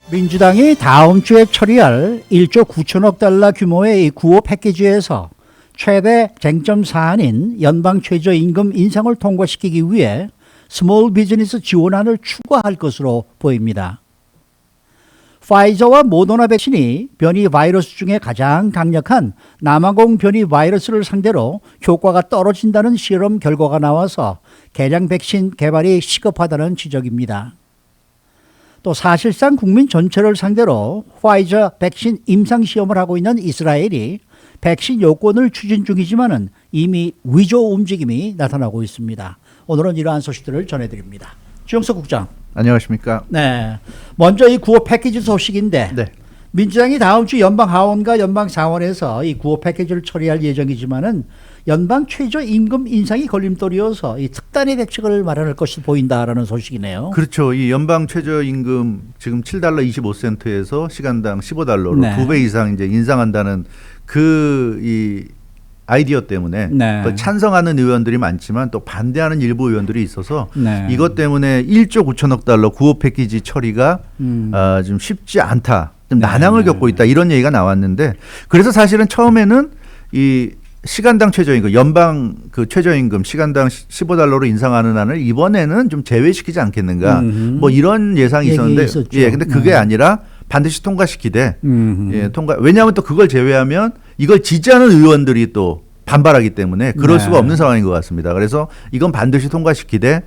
민주당이 다음 주에 처리할 1조 9천억 달러 규모의 이 구호 패키지에서 최대 쟁점 사안인 연방 최저임금 인상을 통과시키기 위해 스몰 비즈니스 지원안을 추가할 것으로 보입니다. 파이저와 모더나 백신이 변이 바이러스 중에 가장 강력한 남아공 변이 바이러스를 상대로 효과가 떨어진다는 실험 결과가 나와서 개량 백신 개발이 시급하다는 지적입니다. 또 사실상 국민 전체를 상대로 파이저 백신 임상 시험을 하고 있는 이스라엘이 백신 요건을 추진 중이지만은 이미 위조 움직임이 나타나고 있습니다. 오늘은 이러한 소식들을 전해드립니다. 주영석 국장. 안녕하십니까? 네. 먼저 이 구호 패키지 소식인데 네. 민주당이 다음 주 연방 하원과 연방 상원에서 이 구호 패키지를 처리할 예정이지만은 연방 최저임금 인상이 걸림돌이어서 이 특단의 대책을 마련할 것이 보인다라는 소식이네요. 그렇죠. 이 연방 최저임금 지금 7달러 25센트에서 시간당 15달러로 네. 2배 이상 이제 인상한다는 이 아이디어 때문에 네. 찬성하는 의원들이 많지만 또 반대하는 일부 의원들이 있어서 네. 이것 때문에 1조 9천억 달러 구호 패키지 처리가 좀 쉽지 않다. 좀 난항을 겪고 있다. 이런 얘기가 나왔는데 그래서 사실은 처음에는 이 시간당 최저임금, 연방 그 최저임금 시간당 15달러로 인상하는 안을 이번에는 좀 제외시키지 않겠는가. 뭐 이런 예상이 있었는데 있었죠. 예, 근데 그게 아니라 반드시 통과시키되 예, 왜냐하면 또 그걸 제외하면 이걸 지지하는 의원들이 또 반발하기 때문에 그럴 네. 수가 없는 상황인 것 같습니다. 그래서 이건 반드시 통과시키되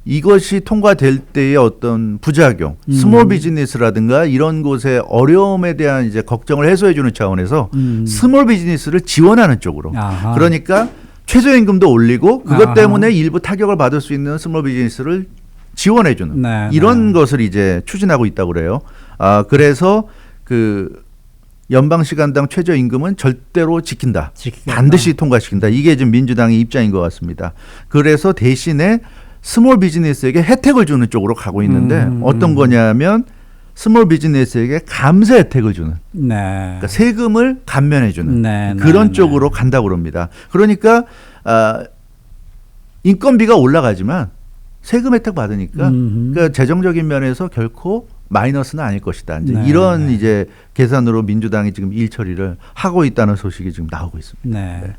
이것이 통과될 때의 어떤 부작용, 스몰 비즈니스라든가 이런 곳의 어려움에 대한 이제 걱정을 해소해주는 차원에서 스몰 비즈니스를 지원하는 쪽으로. 아하. 그러니까 최저임금도 올리고 그것 아하. 때문에 일부 타격을 받을 수 있는 스몰 비즈니스를 지원해주는 네, 이런 것을 이제 추진하고 있다고 그래요. 그래서 그 연방 시간당 최저임금은 절대로 지킨다. 반드시 통과시킨다. 이게 지금 민주당의 입장인 것 같습니다. 그래서 대신에 스몰 비즈니스에게 혜택을 주는 쪽으로 가고 있는데 어떤 거냐면 스몰 비즈니스에게 감세 혜택을 주는 네. 그러니까 세금을 감면해 주는 네, 그런 네, 쪽으로 간다고 그럽니다. 그러니까 인건비가 올라가지만 세금 혜택 받으니까 그러니까 재정적인 면에서 결코 마이너스는 아닐 것이다. 이제 네, 이런 네. 이제 계산으로 민주당이 지금 일 처리를 하고 있다는 소식이 지금 나오고 있습니다. 네.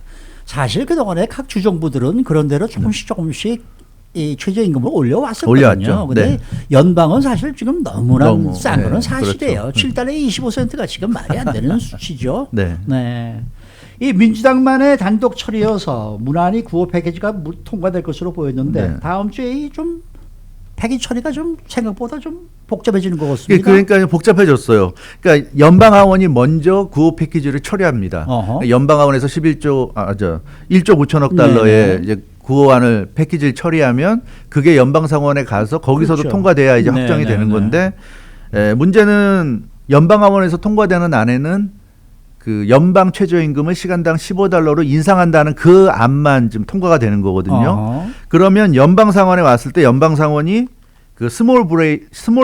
사실 그동안에 각 주정부들은 그런 대로 조금씩 이 최저임금을 올려왔었거든요. 올려왔죠. 근데 네. 연방은 사실 지금 너무나 싼 네, 거는 사실이에요. 그렇죠. 7달러에 25센트가 지금 말이 안 되는 수치죠. 네. 네. 이 민주당만의 단독 처리여서 무난히 구호 패키지가 통과될 것으로 보였는데 네. 다음 주에 이 좀 패키지 처리가 좀 생각보다 좀 복잡해지는 것 예, 같습니다. 그러니까 복잡해졌어요. 그러니까 연방 하원이 먼저 구호 패키지를 처리합니다. 어허. 연방 하원에서 1조 9천억 달러의 네네. 이제 구호안을 패키지를 처리하면 그게 연방 상원에 가서 거기서도 그렇죠. 통과돼야 이제 확정이 네네네. 되는 건데 문제는 연방 하원에서 통과되는 안에는 그 연방 최저임금을 시간당 15달러로 인상한다는 그 안만 지금 통과가 되는 거거든요. 어허. 그러면 연방 상원에 왔을 때 연방 상원이 그 스몰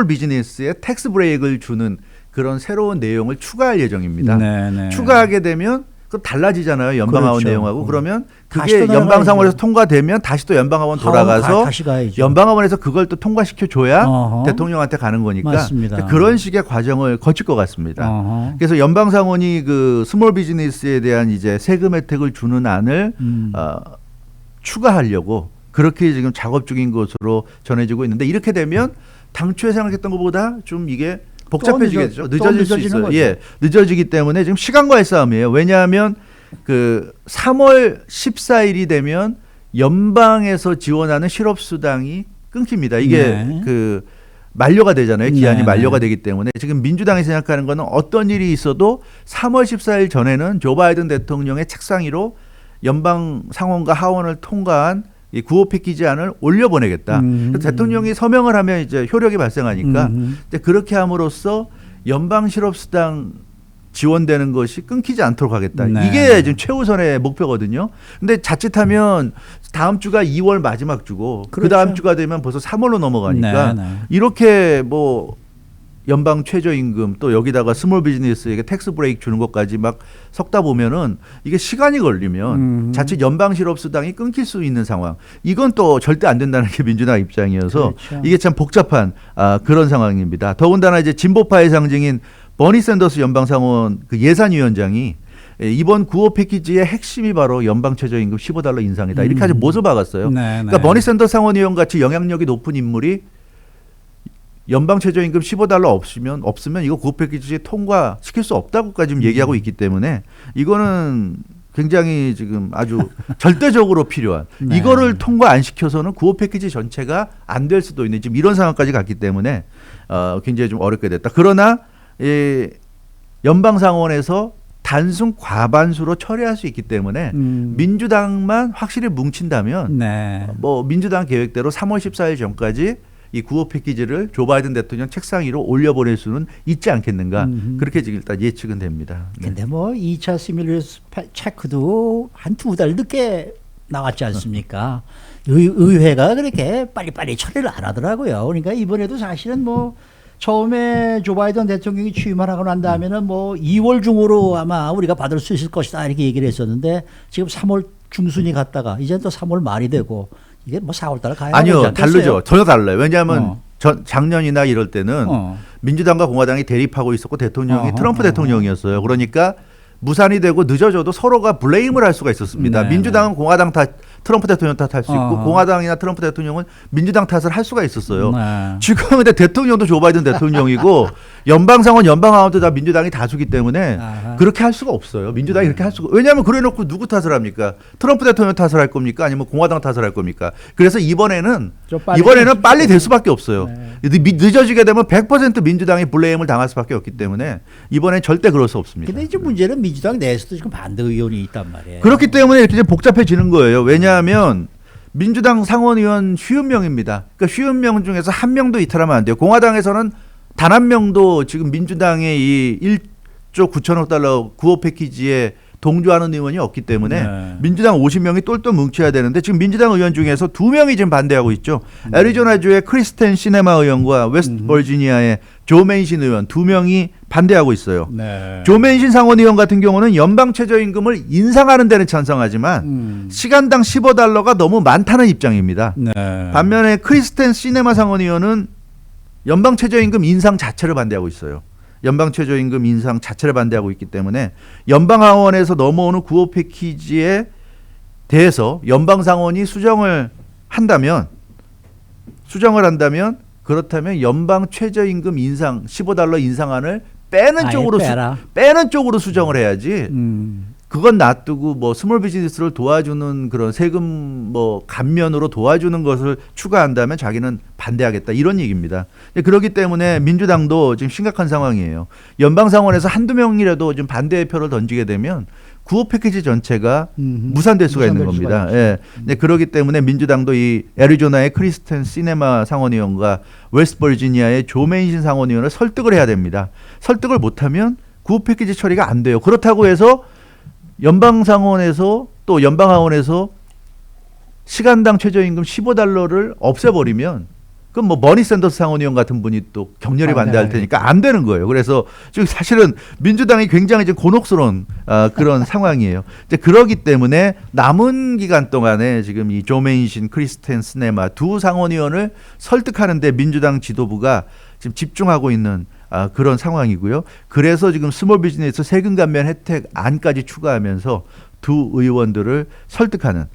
비즈니스에 텍스 브레이크를 주는 그런 새로운 내용을 추가할 예정입니다. 네네. 추가하게 되면 그 달라지잖아요. 연방 하원 그렇죠. 내용하고 그러면 다시 그게 또 연방 날아가야죠. 상원에서 통과되면 다시 또 연방 하원 돌아가서 다시 가야죠. 연방 하원에서 그걸 또 통과시켜 줘야 어허. 대통령한테 가는 거니까 맞습니다. 그런 식의 과정을 거칠 것 같습니다. 어허. 그래서 연방 상원이 그 스몰 비즈니스에 대한 이제 세금 혜택을 주는 안을 추가하려고 그렇게 지금 작업 중인 것으로 전해지고 있는데 이렇게 되면 당초에 생각했던 것보다 좀 이게 복잡해지겠죠. 늦어질 수 있어요. 거죠. 예, 늦어지기 때문에 지금 시간과의 싸움이에요. 왜냐하면 그 3월 14일이 되면 연방에서 지원하는 실업수당이 끊깁니다. 이게 네. 그 만료가 되잖아요. 기한이 네, 만료가 네. 되기 때문에 지금 민주당이 생각하는 거는 어떤 일이 있어도 3월 14일 전에는 조 바이든 대통령의 책상 위로 연방 상원과 하원을 통과한 이 구호 패키지안을 올려보내겠다. 그래서 대통령이 서명을 하면 이제 효력이 발생하니까 이제 그렇게 함으로써 연방 실업수당 지원되는 것이 끊기지 않도록 하겠다. 네. 이게 지금 최우선의 목표거든요. 근데 자칫하면 다음 주가 2월 마지막 주고 그 그렇죠. 다음 주가 되면 벌써 3월로 넘어가니까 네, 네. 이렇게 뭐 연방 최저임금 또 여기다가 스몰 비즈니스에게 텍스 브레이크 주는 것까지 막 섞다 보면은 이게 시간이 걸리면 자칫 연방 실업 수당이 끊길 수 있는 상황. 이건 또 절대 안 된다는 게 민주당 입장이어서 그렇죠. 이게 참 복잡한 그런 상황입니다. 더군다나 이제 진보파의 상징인 버니 샌더스 연방상원 그 예산위원장이 이번 구호 패키지의 핵심이 바로 연방 최저임금 $15 인상이다. 이렇게 아주 못을 박았어요. 그러니까 버니 샌더스 상원의원 같이 영향력이 높은 인물이 연방 최저임금 $15 없으면 이거 구호 패키지 통과시킬 수 없다고까지 지금 얘기하고 있기 때문에 이거는 굉장히 지금 아주 절대적으로 필요한 네. 이거를 통과 안 시켜서는 구호 패키지 전체가 안 될 수도 있는 지금 이런 상황까지 갔기 때문에 굉장히 좀 어렵게 됐다. 그러나 연방 상원에서 단순 과반수로 처리할 수 있기 때문에 민주당만 확실히 뭉친다면 네. 뭐 민주당 계획대로 3월 14일 전까지 이 구호 패키지를 조 바이든 대통령 책상 위로 올려보낼 수는 있지 않겠는가 그렇게 지금 일단 예측은 됩니다. 네. 근데 뭐 2차 스timulus 체크도 한 2달 늦게 나왔지 않습니까? 의회가 그렇게 빨리빨리 처리를 안 하더라고요. 그러니까 이번에도 사실은 뭐 처음에 조 바이든 대통령이 취임을 하고 난 다음에는 뭐 2월 중으로 아마 우리가 받을 수 있을 것이다 이렇게 얘기를 했었는데 지금 3월 중순이 갔다가 이제 또 3월 말이 되고 이게 뭐 4월 달에 가야 아니요, 다르죠. 전혀 달라요. 왜냐하면 작년이나 이럴 때는 민주당과 공화당이 대립하고 있었고 대통령이 트럼프 대통령이었어요. 그러니까 무산이 되고 늦어져도 서로가 블레임을 할 수가 있었습니다. 네, 민주당은 공화당 탓, 트럼프 대통령 탓할 수 있고 공화당이나 트럼프 대통령은 민주당 탓을 할 수가 있었어요. 네. 지금 근데 대통령도 조 바이든 대통령이고 연방상원, 연방하원도 다 민주당이 다수기 때문에 그렇게 할 수가 없어요. 민주당이 그렇게 할 수가. 왜냐하면 그래놓고 누구 탓을 합니까? 트럼프 대통령 탓을 할 겁니까? 아니면 공화당 탓을 할 겁니까? 그래서 이번에는 빨리 될 수밖에 없어요. 늦어지게 되면 100% 민주당이 블레임을 당할 수밖에 없기 때문에 이번엔 절대 그럴 수 없습니다. 근데 이제 문제는 민주당 내에서도 지금 반대 의원이 있단 말이에요. 그렇기 때문에 이렇게 좀 복잡해지는 거예요. 왜냐하면 민주당 상원의원 50명입니다. 그러니까 50명 중에서 한 명도 이탈하면 안 돼요. 공화당에서는 단 한 명도 지금 민주당의 이 1조 9천억 달러 구호 패키지에 동조하는 의원이 없기 때문에 민주당 50명이 똘똘 뭉쳐야 되는데 지금 민주당 의원 중에서 2명이 지금 반대하고 있죠. 애리조나주의 크리스텐 시네마 의원과 웨스트 버지니아의 조 메인신 의원 2명이 반대하고 있어요. 조 메인신 상원의원 같은 경우는 연방 최저임금을 인상하는 데는 찬성하지만 시간당 $15가 너무 많다는 입장입니다. 반면에 크리스텐 시네마 상원의원은 연방 최저임금 인상 자체를 반대하고 있어요. 연방 최저임금 인상 자체를 반대하고 있기 때문에 연방하원에서 넘어오는 구호 패키지에 대해서 연방상원이 수정을 한다면 그렇다면 연방 최저임금 인상 $15 인상안을 빼는 쪽으로 수정을 해야지. 그건 놔두고 뭐 스몰 비즈니스를 도와주는 그런 세금 뭐 감면으로 도와주는 것을 추가한다면 자기는 반대하겠다 이런 얘기입니다. 그렇기 때문에 민주당도 지금 심각한 상황이에요. 연방 상원에서 한두 명이라도 좀 반대의 표를 던지게 되면 구호 패키지 전체가 무산될 수가 있는 겁니다. 예. 그렇기 때문에 민주당도 이 애리조나의 크리스텐 시네마 상원의원과 웨스트 버지니아의 조 메인신 상원의원을 설득을 해야 됩니다. 설득을 못하면 구호 패키지 처리가 안 돼요. 그렇다고 해서 연방상원에서 또 연방하원에서 시간당 최저임금 $15를 없애버리면 그럼 뭐 버니 샌더스 상원의원 같은 분이 또 격렬히 반대할 테니까 안 되는 거예요. 그래서 지금 사실은 민주당이 굉장히 좀 곤혹스러운 그런 상황이에요. 이제 그러기 때문에 남은 기간 동안에 지금 이 조 메인신, 크리스텐 스네마 두 상원의원을 설득하는데 민주당 지도부가 지금 집중하고 있는 그런 상황이고요. 그래서 지금 스몰 비즈니스 세금 감면 혜택 안까지 추가하면서 두 의원들을 설득하는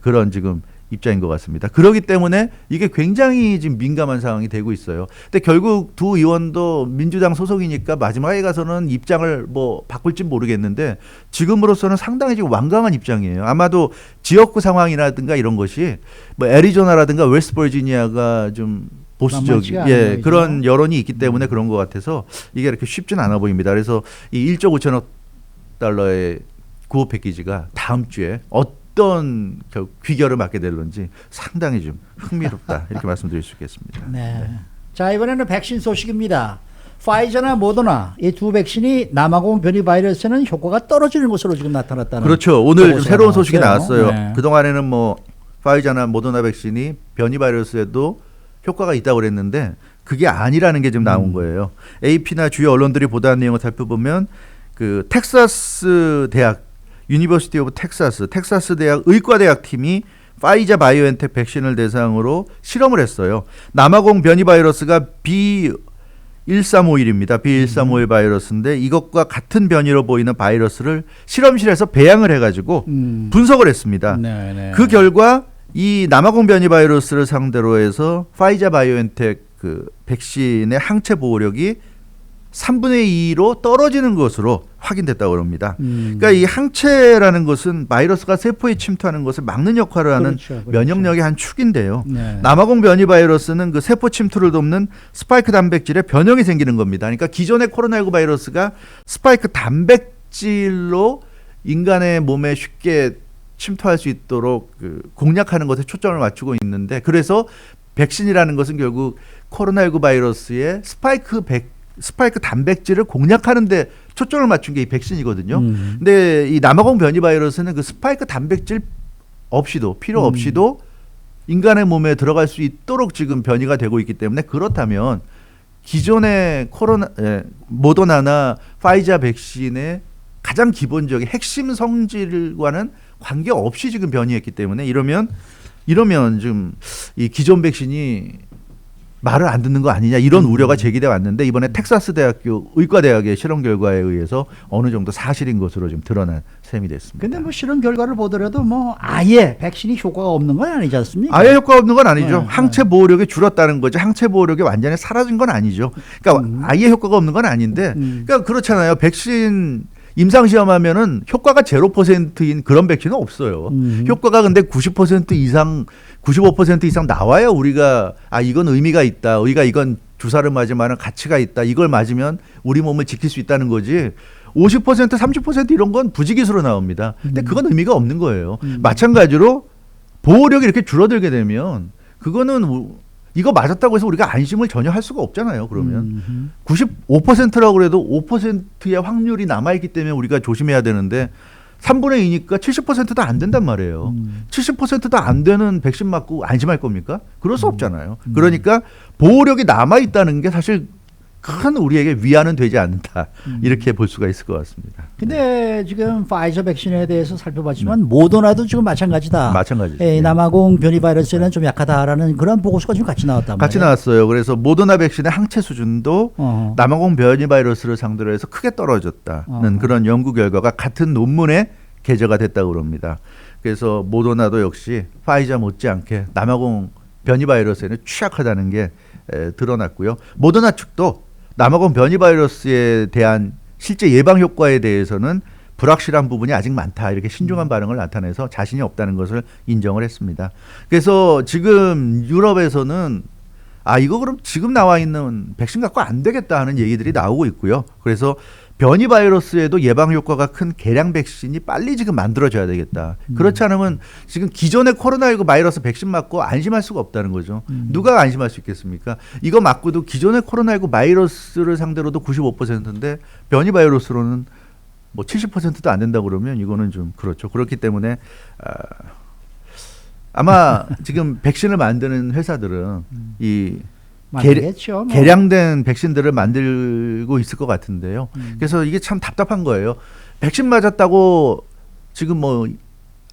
그런 지금 입장인 것 같습니다. 그렇기 때문에 이게 굉장히 지금 민감한 상황이 되고 있어요. 근데 결국 두 의원도 민주당 소속이니까 마지막에 가서는 입장을 뭐 바꿀지 모르겠는데 지금으로서는 상당히 지금 완강한 입장이에요. 아마도 지역구 상황이라든가 이런 것이 뭐 애리조나라든가 웨스트 버지니아가 좀 보수적 그런 여론이 있기 때문에 그런 것 같아서 이게 이렇게 쉽지는 않아 보입니다. 그래서 이 1조 5천억 달러의 구호 패키지가 다음 주에 어떤 귀결을 맞게 될런지 상당히 좀 흥미롭다 이렇게 말씀드릴 수 있겠습니다. 자, 이번에는 백신 소식입니다. 파이저나 모더나 이 두 백신이 남아공 변이 바이러스는 효과가 떨어지는 것으로 지금 나타났다는. 그렇죠. 오늘 좀 새로운 소식이 나왔어요. 그동안에는 뭐 파이저나 모더나 백신이 변이 바이러스에도 효과가 있다고 그랬는데 그게 아니라는 게 지금 나온 거예요. AP나 주요 언론들이 보도한 내용을 살펴보면 그 텍사스 대학 유니버시티 오브 텍사스 대학 의과대학 팀이 파이자 바이오엔텍 백신을 대상으로 실험을 했어요. 남아공 변이 바이러스가 B1351입니다. B1351 바이러스인데 이것과 같은 변이로 보이는 바이러스를 실험실에서 배양을 해가지고 분석을 했습니다. 네네. 그 결과 이 남아공 변이 바이러스를 상대로 해서 파이자 바이오엔텍 그 백신의 항체 보호력이 3분의 2로 떨어지는 것으로 확인됐다고 합니다. 그러니까 이 항체라는 것은 바이러스가 세포에 침투하는 것을 막는 역할을 하는 그렇죠. 면역력의 한 축인데요. 네. 남아공 변이 바이러스는 그 세포 침투를 돕는 스파이크 단백질에 변형이 생기는 겁니다. 그러니까 기존의 코로나19 바이러스가 스파이크 단백질로 인간의 몸에 쉽게 침투할 수 있도록 그 공략하는 것에 초점을 맞추고 있는데, 그래서 백신이라는 것은 결국 코로나19 바이러스의 스파이크 단백질을 공략하는 데 초점을 맞춘 게 이 백신이거든요. 근데 이 남아공 변이 바이러스는 그 스파이크 단백질 없이도 필요 없이도 인간의 몸에 들어갈 수 있도록 지금 변이가 되고 있기 때문에, 그렇다면 기존의 모더나나 파이자 백신의 가장 기본적인 핵심 성질과는 관계없이 지금 변이했기 때문에 이러면 지금 이 기존 백신이 말을 안 듣는 거 아니냐 이런 우려가 제기돼 왔는데, 이번에 텍사스 대학교 의과대학의 실험 결과에 의해서 어느 정도 사실인 것으로 좀 드러난 셈이 됐습니다. 근데 뭐 실험 결과를 보더라도 뭐 아예 백신이 효과가 없는 건 아니지 않습니까? 아예 효과 없는 건 아니죠. 네, 항체 보호력이 줄었다는 거죠. 항체 보호력이 완전히 사라진 건 아니죠. 그러니까 아예 효과가 없는 건 아닌데, 그러니까 그렇잖아요. 백신 임상 시험하면은 효과가 0%인 그런 백신은 없어요. 효과가 근데 90% 이상, 95% 이상 나와야 우리가 이건 의미가 있다. 우리가 이건 주사를 맞으면 가치가 있다. 이걸 맞으면 우리 몸을 지킬 수 있다는 거지. 50%, 30% 이런 건 부지기수로 나옵니다. 근데 그건 의미가 없는 거예요. 마찬가지로 보호력이 이렇게 줄어들게 되면 그거는 이거 맞았다고 해서 우리가 안심을 전혀 할 수가 없잖아요. 그러면 95%라고 그래도 5%의 확률이 남아있기 때문에 우리가 조심해야 되는데 3분의 2니까 70%도 안 된단 말이에요. 70%도 안 되는 백신 맞고 안심할 겁니까? 그럴 수 없잖아요. 그러니까 보호력이 남아있다는 게 사실 큰 우리에게 위안은 되지 않는다. 이렇게 볼 수가 있을 것 같습니다. 근데 지금 파이저 백신에 대해서 살펴봤지만 모더나도 지금 마찬가지다. 마찬가지죠. 예, 남아공 변이 바이러스에는 좀 약하다라는 그런 보고서가 지금 같이 나왔단 말이에요. 같이 나왔어요. 그래서 모더나 백신의 항체 수준도 남아공 변이 바이러스를 상대로 해서 크게 떨어졌다는 그런 연구 결과가 같은 논문에 게재가 됐다고 합니다. 그래서 모더나도 역시 파이자 못지않게 남아공 변이 바이러스에는 취약하다는 게 드러났고요. 모더나 측도 남아공 변이 바이러스에 대한 실제 예방 효과에 대해서는 불확실한 부분이 아직 많다, 이렇게 신중한 반응을 나타내서 자신이 없다는 것을 인정을 했습니다. 그래서 지금 유럽에서는 이거 그럼 지금 나와 있는 백신 갖고 안 되겠다 하는 얘기들이 나오고 있고요. 그래서 변이 바이러스에도 예방 효과가 큰 개량 백신이 빨리 지금 만들어져야 되겠다. 그렇지 않으면 지금 기존의 코로나19 바이러스 백신 맞고 안심할 수가 없다는 거죠. 누가 안심할 수 있겠습니까? 이거 맞고도 기존의 코로나19 바이러스를 상대로도 95%인데 변이 바이러스로는 뭐 70%도 안 된다고 그러면 이거는 좀 그렇죠. 그렇기 때문에 아마 지금 백신을 만드는 회사들은 이 만들겠죠, 뭐. 개량된 백신들을 만들고 있을 것 같은데요. 그래서 이게 참 답답한 거예요. 백신 맞았다고 지금 뭐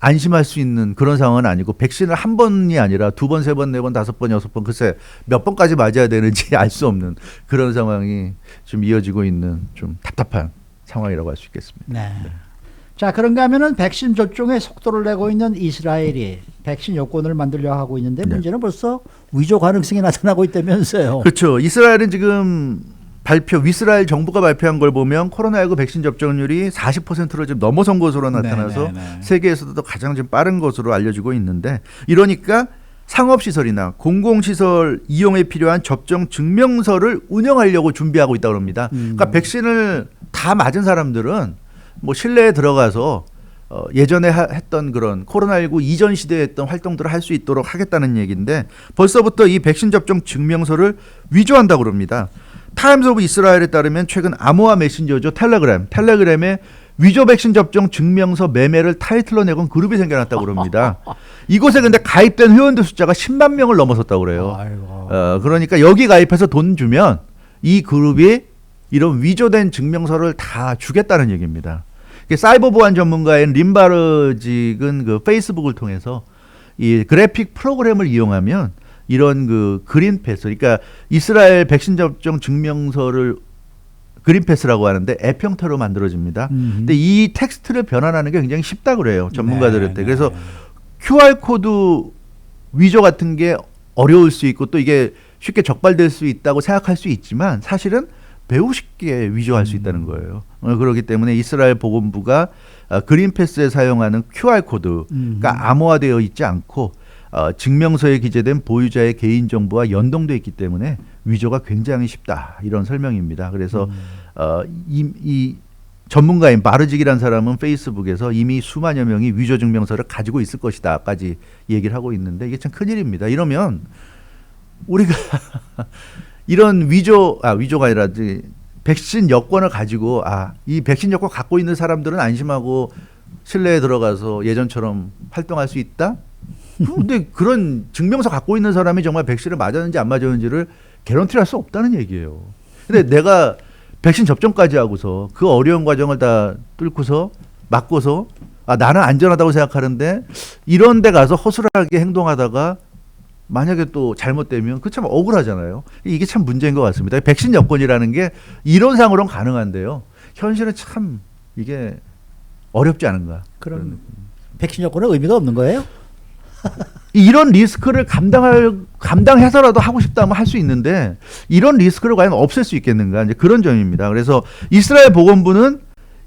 안심할 수 있는 그런 상황은 아니고, 백신을 한 번이 아니라 두 번, 세 번, 네 번, 다섯 번, 여섯 번, 글쎄 몇 번까지 맞아야 되는지 알 수 없는 그런 상황이 좀 이어지고 있는 좀 답답한 상황이라고 할 수 있겠습니다. 네. 자, 그런가 하면은 백신 접종에 속도를 내고 있는 이스라엘이 백신 여권을 만들려 하고 있는데, 문제는 벌써 위조 가능성이 나타나고 있다면서요. 그렇죠. 이스라엘은 지금 이스라엘 정부가 발표한 걸 보면 코로나19 백신 접종률이 40%로 좀 넘어선 것으로 나타나서 세계에서도 가장 좀 빠른 것으로 알려지고 있는데, 이러니까 상업시설이나 공공시설 이용에 필요한 접종 증명서를 운영하려고 준비하고 있다고 합니다. 그러니까 백신을 다 맞은 사람들은 뭐 실내에 들어가서 예전에 했던 그런 코로나19 이전 시대에 했던 활동들을 할 수 있도록 하겠다는 얘기인데, 벌써부터 이 백신 접종 증명서를 위조한다고 합니다. 타임스 오브 이스라엘에 따르면 최근 아모아 메신저죠, 텔레그램에 위조 백신 접종 증명서 매매를 타이틀로 내건 그룹이 생겨났다고 그럽니다. 이곳에 근데 가입된 회원들 숫자가 10만 명을 넘어섰다고 그래요. 아이고. 그러니까 여기 가입해서 돈 주면 이 그룹이 이런 위조된 증명서를 다 주겠다는 얘기입니다. 사이버 보안 전문가인 림바르직은 그 페이스북을 통해서 이 그래픽 프로그램을 이용하면 이런 그 그린 패스, 그러니까 이스라엘 백신 접종 증명서를 그린 패스라고 하는데 앱 형태로 만들어집니다. 근데 이 텍스트를 변환하는 게 굉장히 쉽다 그래요, 전문가들한테. 그래서 QR 코드 위조 같은 게 어려울 수 있고 또 이게 쉽게 적발될 수 있다고 생각할 수 있지만 사실은 매우 쉽게 위조할 수 있다는 거예요. 그렇기 때문에 이스라엘 보건부가 그린 패스에 사용하는 QR 코드가 암호화되어 있지 않고 증명서에 기재된 보유자의 개인 정보와 연동돼 있기 때문에 위조가 굉장히 쉽다, 이런 설명입니다. 그래서 이 전문가인 바르직이라는 사람은 페이스북에서 이미 수만여 명이 위조 증명서를 가지고 있을 것이다까지 얘기를 하고 있는데 이게 참 큰일입니다. 이러면 우리가 이런 위조가 아니라 백신 여권을 가지고 이 백신 여권 갖고 있는 사람들은 안심하고 실내에 들어가서 예전처럼 활동할 수 있다? 근데 그런 증명서 갖고 있는 사람이 정말 백신을 맞았는지 안 맞았는지를 개런티를 할 수 없다는 얘기예요. 근데 내가 백신 접종까지 하고서 그 어려운 과정을 다 뚫고서 맞고서 나는 안전하다고 생각하는데 이런 데 가서 허술하게 행동하다가 만약에 또 잘못되면 그 참 억울하잖아요. 이게 참 문제인 것 같습니다. 백신 여권이라는 게 이론상으로는 가능한데요. 현실은 참 이게 어렵지 않은가. 그럼 백신 여권은 의미가 없는 거예요? 이런 리스크를 감당해서라도 하고 싶다면 할 수 있는데 이런 리스크를 과연 없앨 수 있겠는가, 이제 그런 점입니다. 그래서 이스라엘 보건부는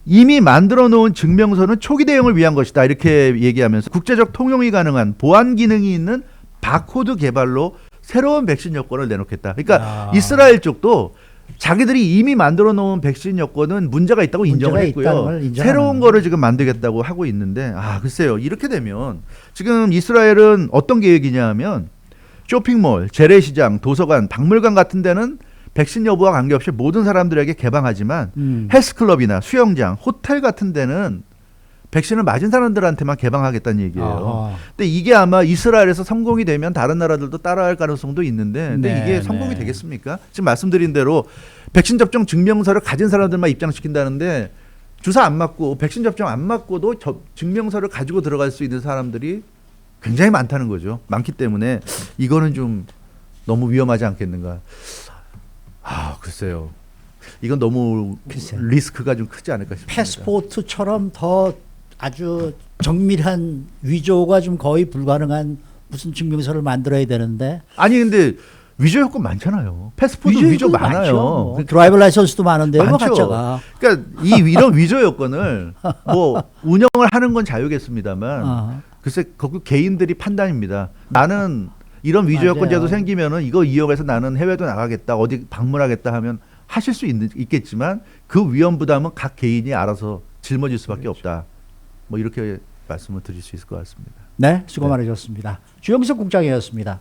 이미 만들어 놓은 증명서는 초기 대응을 위한 것이다, 이렇게 얘기하면서 국제적 통용이 가능한 보안 기능이 있는 바코드 개발로 새로운 백신 여권을 내놓겠다. 그러니까 이스라엘 쪽도 자기들이 이미 만들어 놓은 백신 여권은 문제가 있다고 인정을 했고요. 새로운 거를 지금 만들겠다고 하고 있는데 글쎄요. 이렇게 되면 지금 이스라엘은 어떤 계획이냐 하면 쇼핑몰, 재래시장, 도서관, 박물관 같은 데는 백신 여부와 관계없이 모든 사람들에게 개방하지만 헬스클럽이나 수영장, 호텔 같은 데는 백신을 맞은 사람들한테만 개방하겠다는 얘기예요. 근데 이게 아마 이스라엘에서 성공이 되면 다른 나라들도 따라할 가능성도 있는데 근데 이게 성공이 되겠습니까? 지금 말씀드린 대로 백신 접종 증명서를 가진 사람들만 입장시킨다는데 주사 안 맞고 백신 접종 안 맞고도 증명서를 가지고 들어갈 수 있는 사람들이 굉장히 많다는 거죠. 많기 때문에 이거는 좀 너무 위험하지 않겠는가. 글쎄요. 이건 너무 리스크가 좀 크지 않을까 싶습니다. 패스포트처럼 더 아주 정밀한 위조가 좀 거의 불가능한 무슨 증명서를 만들어야 되는데. 아니 근데 위조 여권 많잖아요. 패스포트 위조 많아요. 드라이버 라이선스도 많은데요, 많죠. 가짜가. 그러니까 이런 위조 여권을 뭐 운영을 하는 건 자유겠습니다만 글쎄 그 개인들이 판단입니다. 나는 이런 위조 여권제도 생기면은 이거 이용해서 나는 해외도 나가겠다, 어디 방문하겠다 하면 하실 수 있겠지만 그 위험 부담은 각 개인이 알아서 짊어질 수밖에 없다. 뭐 이렇게 말씀을 드릴 수 있을 것 같습니다. 네, 수고 많으셨습니다. 주영석 국장이었습니다.